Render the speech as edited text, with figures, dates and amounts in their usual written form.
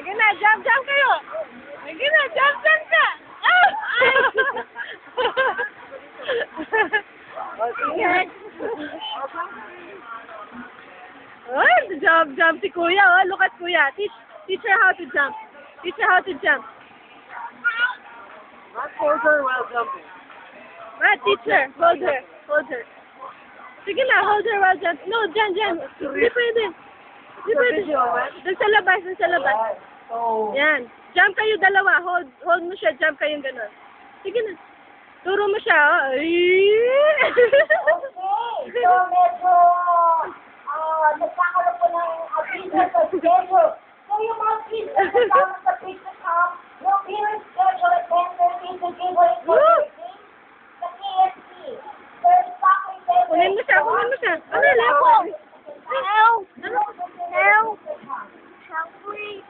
Sige na, jump kayo. Sige na, jump ka. Ah! Sige. Oh, jump si Kuya. Oh, look at Kuya. Teach her how to jump. Teach her how to jump. Not hold her while jumping. Right, teach her. Hold her. Sige na, hold her while jump. No, dyan. Hindi pwede. Hindi pwede. Doon sa labas. Oh. Yan. Jump kayo dalawa. Hold mo siya. Jump kayong gano'n. Sige na. Turo mo siya. Oh. Okay. So, medyo, nagkakaroon po ng business sa schedule. So, yung mga kids na kasama sa business hub, will be rescheduled at 10:30 to give away coordinating sa KFC. There's soccer day. Kunin mo siya. Ano Help! Ano? Help! Hungry.